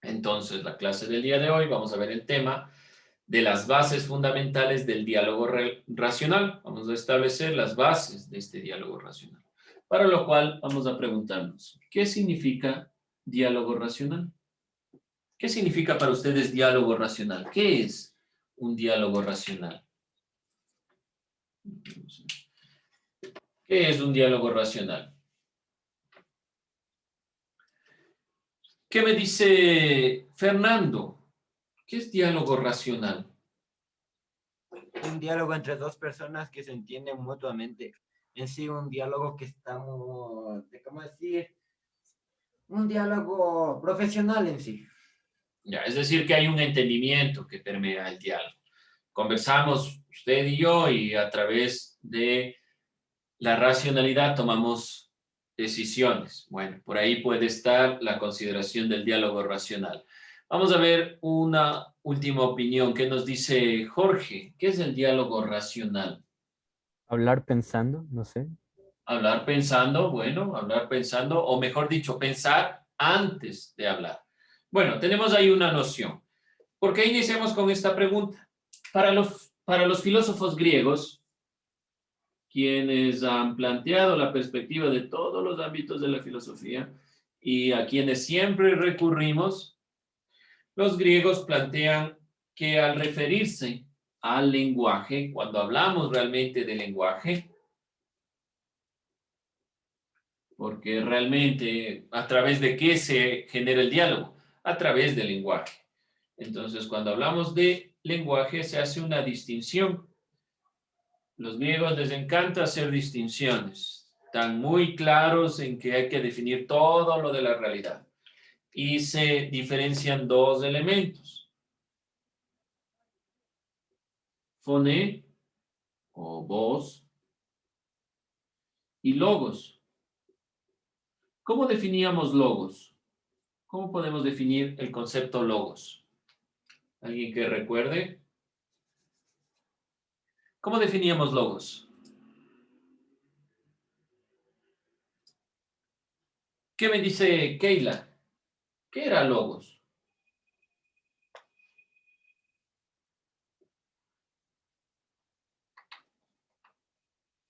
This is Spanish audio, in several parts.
Entonces, la clase del día de hoy vamos a ver el tema de las bases fundamentales del diálogo racional. Vamos a establecer las bases de este diálogo racional. Para lo cual vamos a preguntarnos, ¿qué significa diálogo racional? ¿Qué significa para ustedes diálogo racional? ¿Qué es un diálogo racional? ¿Qué es un diálogo racional? ¿Qué me dice Fernando? ¿Qué es diálogo racional? Un diálogo entre dos personas que se entienden mutuamente. En sí, un diálogo que estamos, ¿cómo decir? Un diálogo profesional en sí. Ya, es decir, que hay un entendimiento que permea el diálogo. Conversamos usted y yo y a través de la racionalidad tomamos decisiones. Bueno, por ahí puede estar la consideración del diálogo racional. Vamos a ver una última opinión. ¿Qué nos dice Jorge? ¿Qué es el diálogo racional? Hablar pensando, no sé. Hablar pensando, bueno, hablar pensando, o mejor dicho, pensar antes de hablar. Bueno, tenemos ahí una noción. ¿Por qué iniciamos con esta pregunta? Para los filósofos griegos, quienes han planteado la perspectiva de todos los ámbitos de la filosofía y a quienes siempre recurrimos, los griegos plantean que al referirse al lenguaje, cuando hablamos realmente del lenguaje, porque realmente a través de qué se genera el diálogo, a través del lenguaje. Entonces, cuando hablamos de lenguaje, se hace una distinción. Los griegos les encanta hacer distinciones, están muy claros en que hay que definir todo lo de la realidad. Y se diferencian dos elementos, foné o voz y logos. ¿Cómo definíamos logos? ¿Cómo podemos definir el concepto logos? ¿Alguien que recuerde? ¿Cómo definíamos logos? ¿Qué me dice Keila? ¿Qué era logos?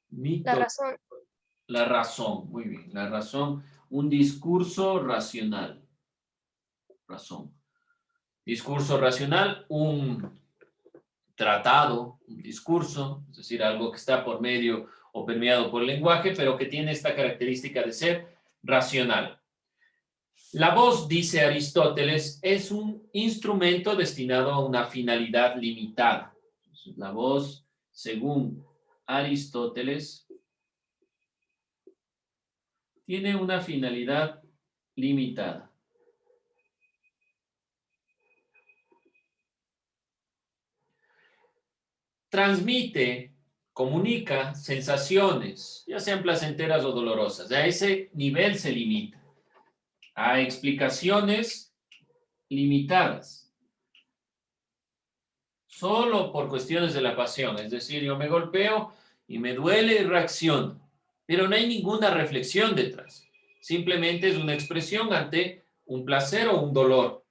La Mito. razón. La razón, muy bien. La razón, un discurso racional. Razón. Discurso racional, un tratado, un discurso, es decir, algo que está por medio o permeado por el lenguaje, pero que tiene esta característica de ser racional. La voz, dice Aristóteles, es un instrumento destinado a una finalidad limitada. Entonces, la voz, según Aristóteles, tiene una finalidad limitada. Transmite, comunica sensaciones, ya sean placenteras o dolorosas. A ese nivel se limita. A explicaciones limitadas. Solo por cuestiones de la pasión. Es decir, yo me golpeo y me duele y reacciono. Pero no hay ninguna reflexión detrás. Simplemente es una expresión ante un placer o un dolor.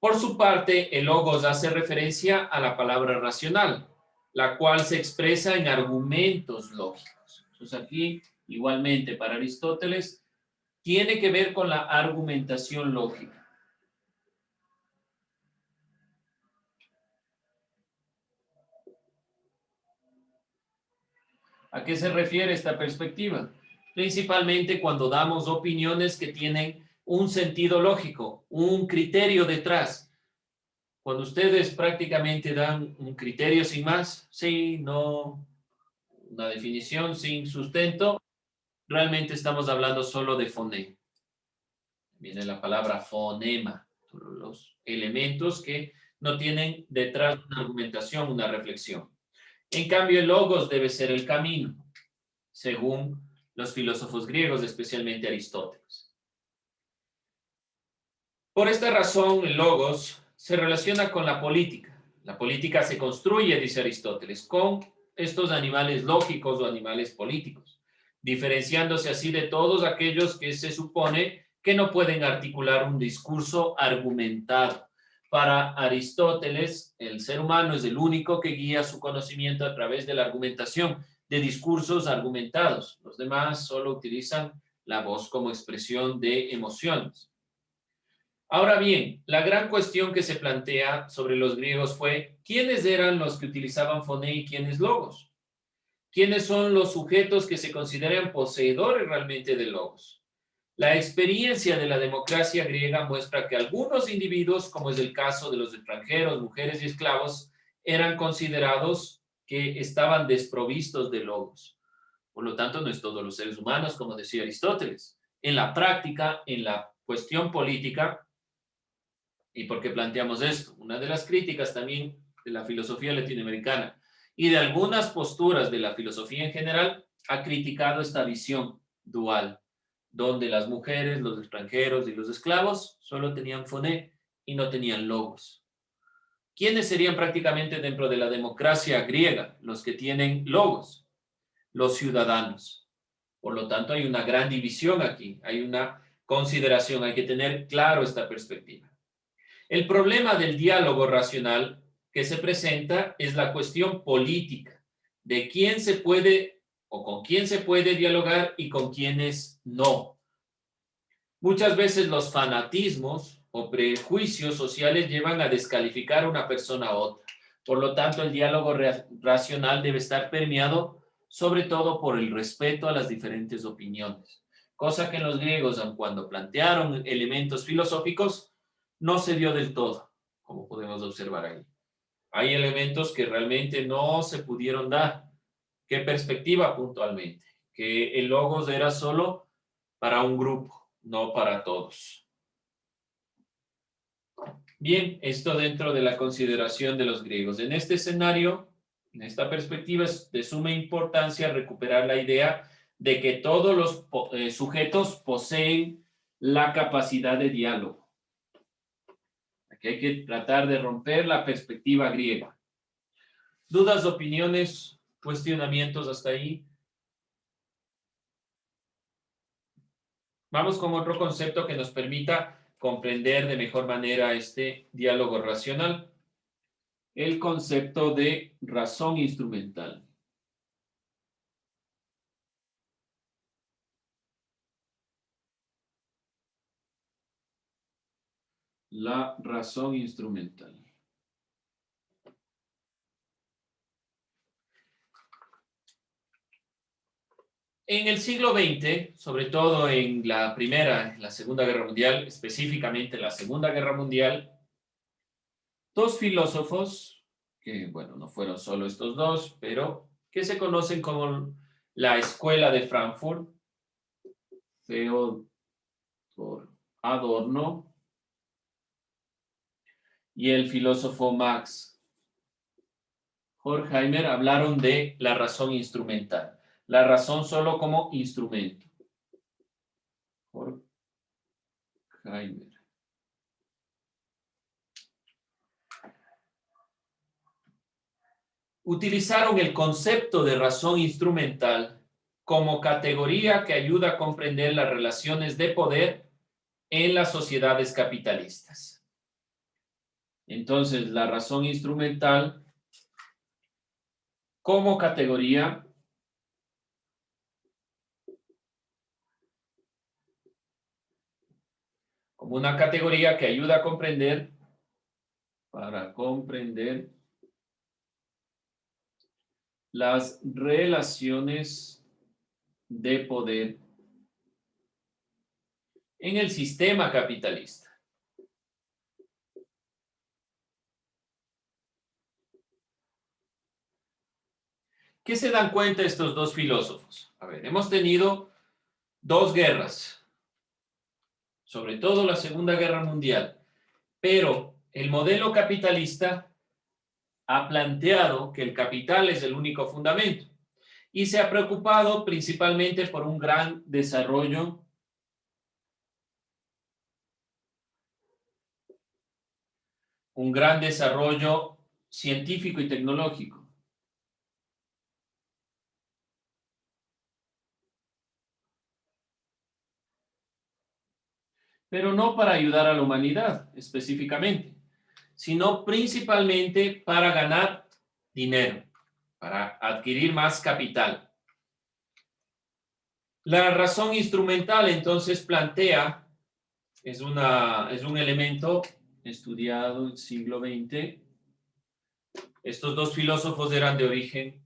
Por su parte, el logos hace referencia a la palabra racional, la cual se expresa en argumentos lógicos. Entonces aquí, igualmente para Aristóteles, tiene que ver con la argumentación lógica. ¿A qué se refiere esta perspectiva? Principalmente cuando damos opiniones que tienen un sentido lógico, un criterio detrás. Cuando ustedes prácticamente dan un criterio sin más, sí, no, una definición sin sustento, realmente estamos hablando solo de fonema. Viene la palabra fonema, los elementos que no tienen detrás una argumentación, una reflexión. En cambio, el logos debe ser el camino, según los filósofos griegos, especialmente Aristóteles. Por esta razón, el logos se relaciona con la política. La política se construye, dice Aristóteles, con estos animales lógicos o animales políticos, diferenciándose así de todos aquellos que se supone que no pueden articular un discurso argumentado. Para Aristóteles, el ser humano es el único que guía su conocimiento a través de la argumentación, de discursos argumentados. Los demás solo utilizan la voz como expresión de emociones. Ahora bien, la gran cuestión que se plantea sobre los griegos fue, ¿quiénes eran los que utilizaban foné y quiénes logos? ¿Quiénes son los sujetos que se consideran poseedores realmente de logos? La experiencia de la democracia griega muestra que algunos individuos, como es el caso de los extranjeros, mujeres y esclavos, eran considerados que estaban desprovistos de logos. Por lo tanto, no es todos los seres humanos, como decía Aristóteles. En la práctica, en la cuestión política, ¿y por qué planteamos esto? Una de las críticas también de la filosofía latinoamericana y de algunas posturas de la filosofía en general ha criticado esta visión dual, donde las mujeres, los extranjeros y los esclavos solo tenían foné y no tenían logos. ¿Quiénes serían prácticamente dentro de la democracia griega los que tienen logos? Los ciudadanos. Por lo tanto, hay una gran división aquí, hay una consideración, hay que tener claro esta perspectiva. El problema del diálogo racional que se presenta es la cuestión política, de quién se puede o con quién se puede dialogar y con quiénes no. Muchas veces los fanatismos o prejuicios sociales llevan a descalificar a una persona a otra. Por lo tanto, el diálogo racional debe estar permeado sobre todo por el respeto a las diferentes opiniones, cosa que en los griegos, aun cuando plantearon elementos filosóficos, no se dio del todo, como podemos observar ahí. Hay elementos que realmente no se pudieron dar. ¿Qué perspectiva puntualmente? Que el logos era solo para un grupo, no para todos. Bien, esto dentro de la consideración de los griegos. En este escenario, en esta perspectiva, es de suma importancia recuperar la idea de que todos los sujetos poseen la capacidad de diálogo. Aquí hay que tratar de romper la perspectiva griega. ¿Dudas, opiniones, cuestionamientos hasta ahí? Vamos con otro concepto que nos permita comprender de mejor manera este diálogo racional. El concepto de razón instrumental. La razón instrumental. En el siglo XX, sobre todo en la Primera, la Segunda Guerra Mundial, específicamente la Segunda Guerra Mundial, dos filósofos, que bueno, no fueron solo estos dos, pero que se conocen como la Escuela de Frankfurt, Theodor Adorno y el filósofo Max Horkheimer, hablaron de la razón instrumental. La razón solo como instrumento. Horkheimer. Utilizaron el concepto de razón instrumental como categoría que ayuda a comprender las relaciones de poder en las sociedades capitalistas. Entonces, la razón instrumental como categoría como una categoría que ayuda a comprender, para comprender las relaciones de poder en el sistema capitalista. ¿Qué se dan cuenta estos dos filósofos? A ver, hemos tenido dos guerras, sobre todo la Segunda Guerra Mundial, pero el modelo capitalista ha planteado que el capital es el único fundamento y se ha preocupado principalmente por un gran desarrollo científico y tecnológico. pero no para ayudar a la humanidad específicamente, sino principalmente para ganar dinero, para adquirir más capital. La razón instrumental entonces plantea, es un elemento estudiado en el siglo XX. Estos dos filósofos eran de origen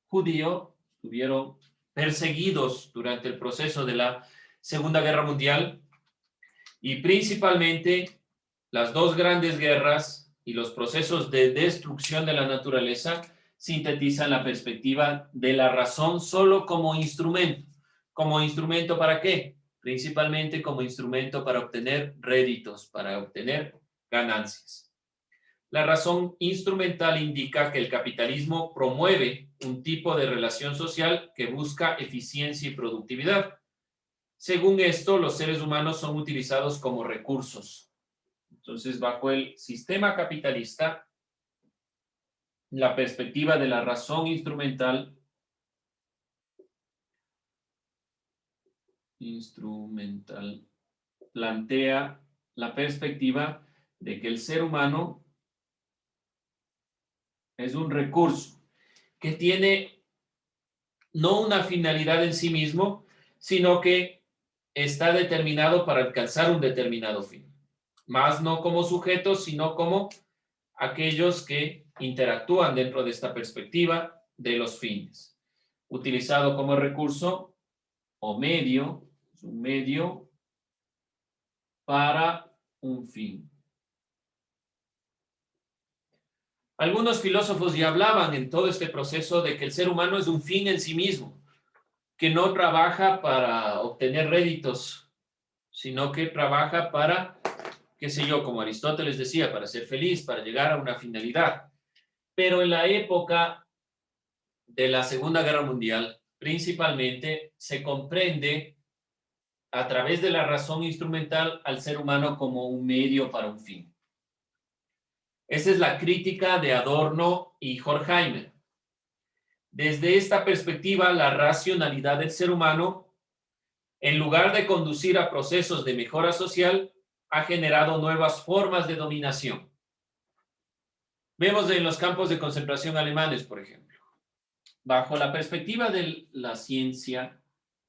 judío, estuvieron perseguidos durante el proceso de la Segunda Guerra Mundial y principalmente las dos grandes guerras y los procesos de destrucción de la naturaleza sintetizan la perspectiva de la razón solo como instrumento. ¿Como instrumento para qué? Principalmente como instrumento para obtener réditos, para obtener ganancias. La razón instrumental indica que el capitalismo promueve un tipo de relación social que busca eficiencia y productividad. Según esto, los seres humanos son utilizados como recursos. Entonces, bajo el sistema capitalista, la perspectiva de la razón instrumental plantea la perspectiva de que el ser humano es un recurso que tiene no una finalidad en sí mismo, sino que está determinado para alcanzar un determinado fin. Más no como sujetos, sino como aquellos que interactúan dentro de esta perspectiva de los fines. Utilizado como recurso o medio, es un medio para un fin. Algunos filósofos ya hablaban en todo este proceso de que el ser humano es un fin en sí mismo, que no trabaja para obtener réditos, sino que trabaja para, qué sé yo, como Aristóteles decía, para ser feliz, para llegar a una finalidad. Pero en la época de la Segunda Guerra Mundial, principalmente, se comprende a través de la razón instrumental al ser humano como un medio para un fin. Esa es la crítica de Adorno y Horkheimer. Desde esta perspectiva, la racionalidad del ser humano, en lugar de conducir a procesos de mejora social, ha generado nuevas formas de dominación. Vemos en los campos de concentración alemanes, por ejemplo. Bajo la perspectiva de la ciencia,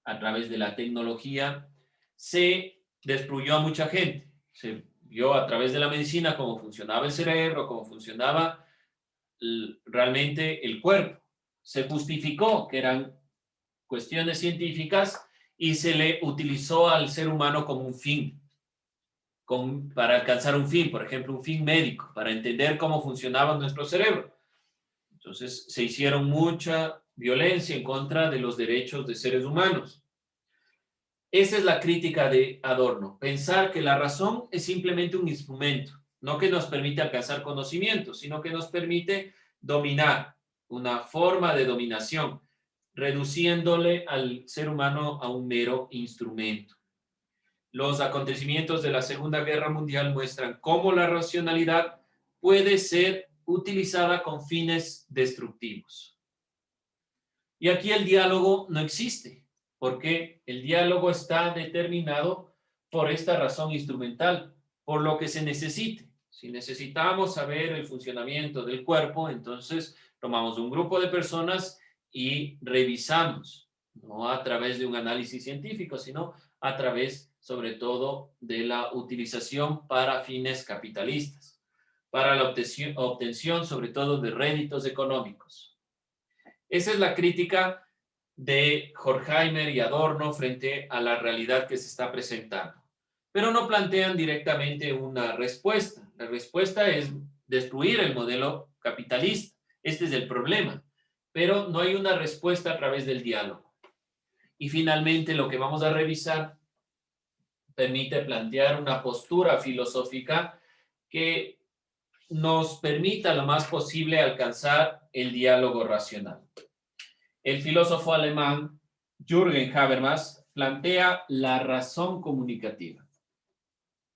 a través de la tecnología, se destruyó a mucha gente. Se vio a través de la medicina cómo funcionaba el cerebro, cómo funcionaba realmente el cuerpo. Se justificó que eran cuestiones científicas y se le utilizó al ser humano como un fin, para alcanzar un fin, por ejemplo, un fin médico, para entender cómo funcionaba nuestro cerebro. Entonces, se hicieron mucha violencia en contra de los derechos de seres humanos. Esa es la crítica de Adorno, pensar que la razón es simplemente un instrumento, no que nos permite alcanzar conocimiento, sino que nos permite dominar, una forma de dominación, reduciéndole al ser humano a un mero instrumento. Los acontecimientos de la Segunda Guerra Mundial muestran cómo la racionalidad puede ser utilizada con fines destructivos. Y aquí el diálogo no existe, porque el diálogo está determinado por esta razón instrumental, por lo que se necesite. Si necesitamos saber el funcionamiento del cuerpo, entonces tomamos un grupo de personas y revisamos, no a través de un análisis científico, sino a través, sobre todo, de la utilización para fines capitalistas, para la obtención, sobre todo, de réditos económicos. Esa es la crítica de Horkheimer y Adorno frente a la realidad que se está presentando. Pero no plantean directamente una respuesta. La respuesta es destruir el modelo capitalista. Este es el problema. Pero no hay una respuesta a través del diálogo. Y finalmente lo que vamos a revisar permite plantear una postura filosófica que nos permita lo más posible alcanzar el diálogo racional. El filósofo alemán Jürgen Habermas plantea la razón comunicativa.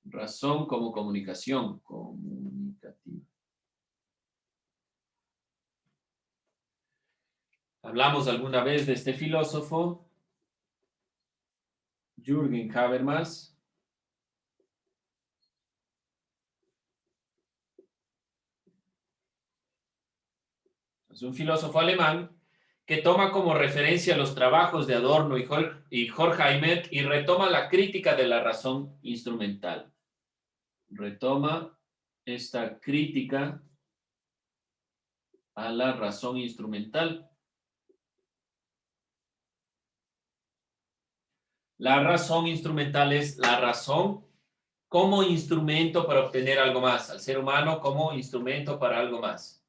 Razón como comunicación comunicativa. Hablamos alguna vez de este filósofo, Jürgen Habermas. Es un filósofo alemán que toma como referencia los trabajos de Adorno y Horkheimer y retoma la crítica de la razón instrumental. Retoma esta crítica a la razón instrumental. La razón instrumental es la razón como instrumento para obtener algo más, al ser humano como instrumento para algo más.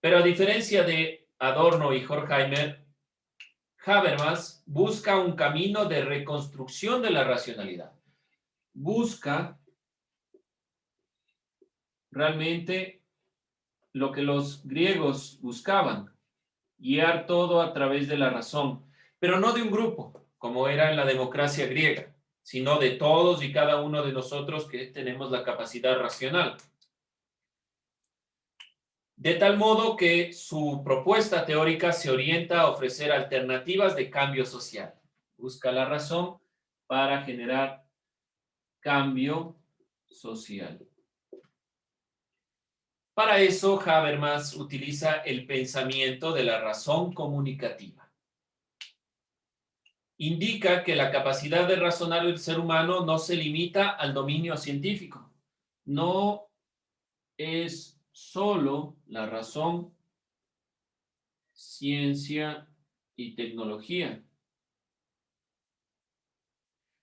Pero a diferencia de Adorno y Horkheimer, Habermas busca un camino de reconstrucción de la racionalidad. Busca realmente lo que los griegos buscaban, guiar todo a través de la razón, pero no de un grupo, como era en la democracia griega, sino de todos y cada uno de nosotros que tenemos la capacidad racional. De tal modo que su propuesta teórica se orienta a ofrecer alternativas de cambio social. Busca la razón para generar cambio social. Para eso, Habermas utiliza el pensamiento de la razón comunicativa. Indica que la capacidad de razonar del ser humano no se limita al dominio científico. No es solo la razón, ciencia y tecnología,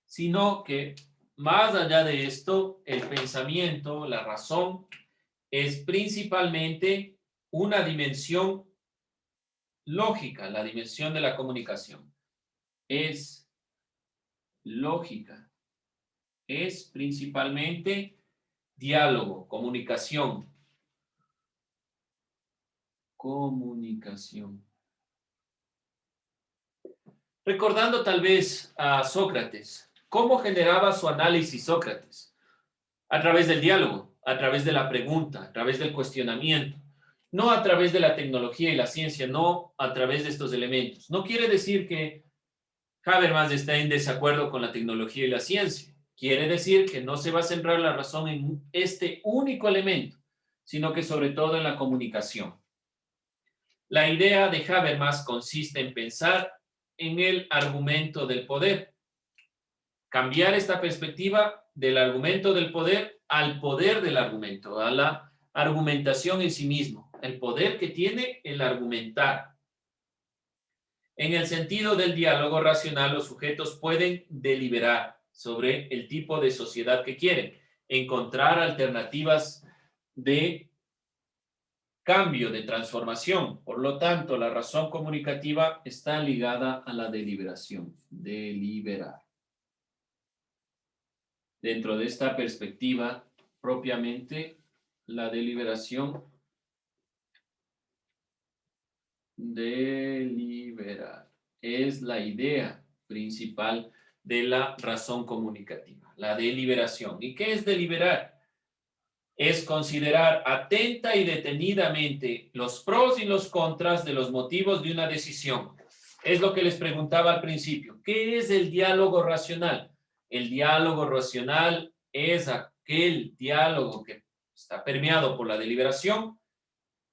sino que más allá de esto, el pensamiento, la razón, es principalmente una dimensión lógica, la dimensión de la comunicación. Es lógica, es principalmente diálogo, comunicación. Comunicación. Recordando tal vez a Sócrates, ¿cómo generaba su análisis Sócrates? A través del diálogo, a través de la pregunta, a través del cuestionamiento, no a través de la tecnología y la ciencia, no a través de estos elementos. No quiere decir que Habermas está en desacuerdo con la tecnología y la ciencia. Quiere decir que no se va a centrar la razón en este único elemento, sino que sobre todo en la comunicación. La idea de Habermas consiste en pensar en el argumento del poder. Cambiar esta perspectiva del argumento del poder al poder del argumento, a la argumentación en sí mismo, el poder que tiene el argumentar. En el sentido del diálogo racional, los sujetos pueden deliberar sobre el tipo de sociedad que quieren, encontrar alternativas de cambio, de transformación. Por lo tanto, la razón comunicativa está ligada a la deliberación, deliberar. Dentro de esta perspectiva, propiamente, la deliberación, deliberar, es la idea principal de la razón comunicativa, la deliberación. ¿Y qué es deliberar? Es considerar atenta y detenidamente los pros y los contras de los motivos de una decisión. Es lo que les preguntaba al principio. ¿Qué es el diálogo racional? El diálogo racional es aquel diálogo que está permeado por la deliberación,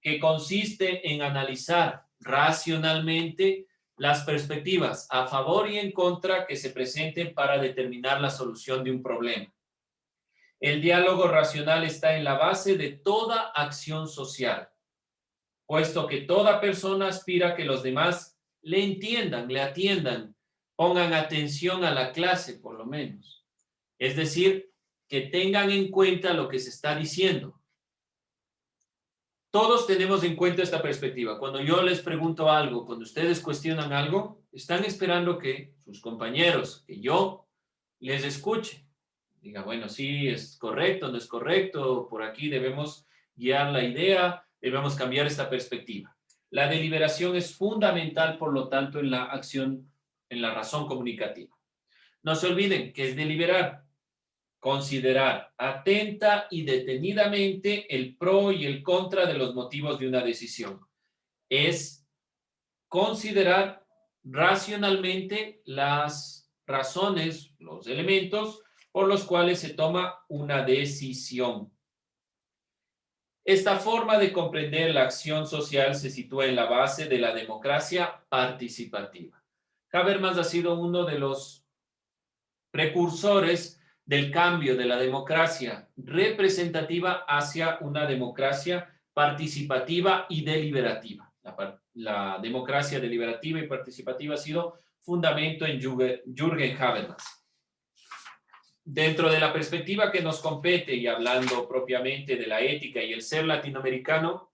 que consiste en analizar racionalmente las perspectivas a favor y en contra que se presenten para determinar la solución de un problema. El diálogo racional está en la base de toda acción social, puesto que toda persona aspira a que los demás le entiendan, le atiendan, pongan atención a la clase, por lo menos. Es decir, que tengan en cuenta lo que se está diciendo. Todos tenemos en cuenta esta perspectiva. Cuando yo les pregunto algo, cuando ustedes cuestionan algo, están esperando que sus compañeros, que yo les escuche. Diga, bueno, sí, es correcto, no es correcto, por aquí debemos guiar la idea, debemos cambiar esta perspectiva. La deliberación es fundamental, por lo tanto, en la acción, en la razón comunicativa. No se olviden que es deliberar, considerar atenta y detenidamente el pro y el contra de los motivos de una decisión. Es considerar racionalmente las razones, los elementos por los cuales se toma una decisión. Esta forma de comprender la acción social se sitúa en la base de la democracia participativa. Habermas ha sido uno de los precursores del cambio de la democracia representativa hacia una democracia participativa y deliberativa. La democracia deliberativa y participativa ha sido fundamento en Jürgen Habermas. Dentro de la perspectiva que nos compete y hablando propiamente de la ética y el ser latinoamericano,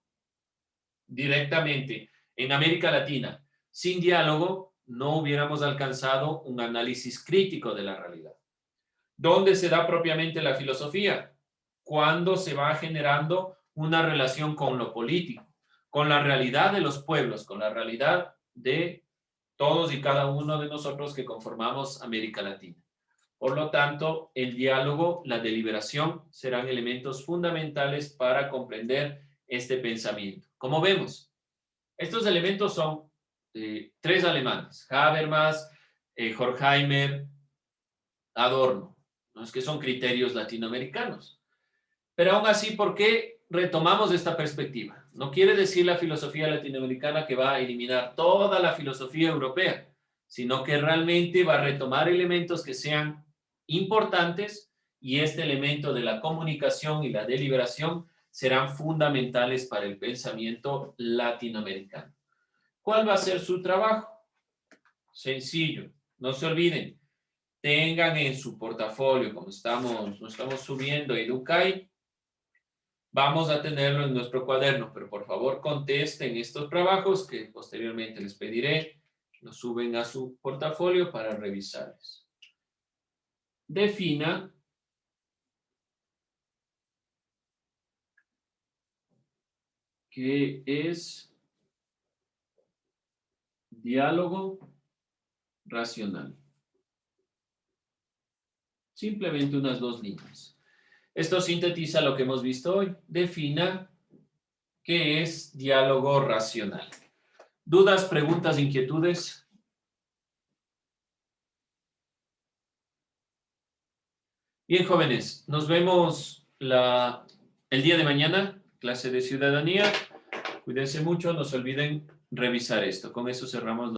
directamente en América Latina, sin diálogo, no hubiéramos alcanzado un análisis crítico de la realidad. ¿Dónde se da propiamente la filosofía? Cuando se va generando una relación con lo político, con la realidad de los pueblos, con la realidad de todos y cada uno de nosotros que conformamos América Latina. Por lo tanto, el diálogo, la deliberación serán elementos fundamentales para comprender este pensamiento. Como vemos, estos elementos son tres alemanes, Habermas, Horkheimer, Adorno, ¿no? Es que son criterios latinoamericanos. Pero aún así, ¿por qué retomamos esta perspectiva? No quiere decir la filosofía latinoamericana que va a eliminar toda la filosofía europea, sino que realmente va a retomar elementos que sean importantes y este elemento de la comunicación y la deliberación serán fundamentales para el pensamiento latinoamericano. ¿Cuál va a ser su trabajo? Sencillo, no se olviden, tengan en su portafolio, como no estamos subiendo a Educay, vamos a tenerlo en nuestro cuaderno, pero por favor contesten estos trabajos que posteriormente les pediré, los suben a su portafolio para revisarlos. Defina qué es diálogo racional. Simplemente unas 2 líneas. Esto sintetiza lo que hemos visto hoy. Defina qué es diálogo racional. ¿Dudas, preguntas, inquietudes? Bien, jóvenes, nos vemos el día de mañana, clase de ciudadanía. Cuídense mucho, no se olviden revisar esto. Con eso cerramos.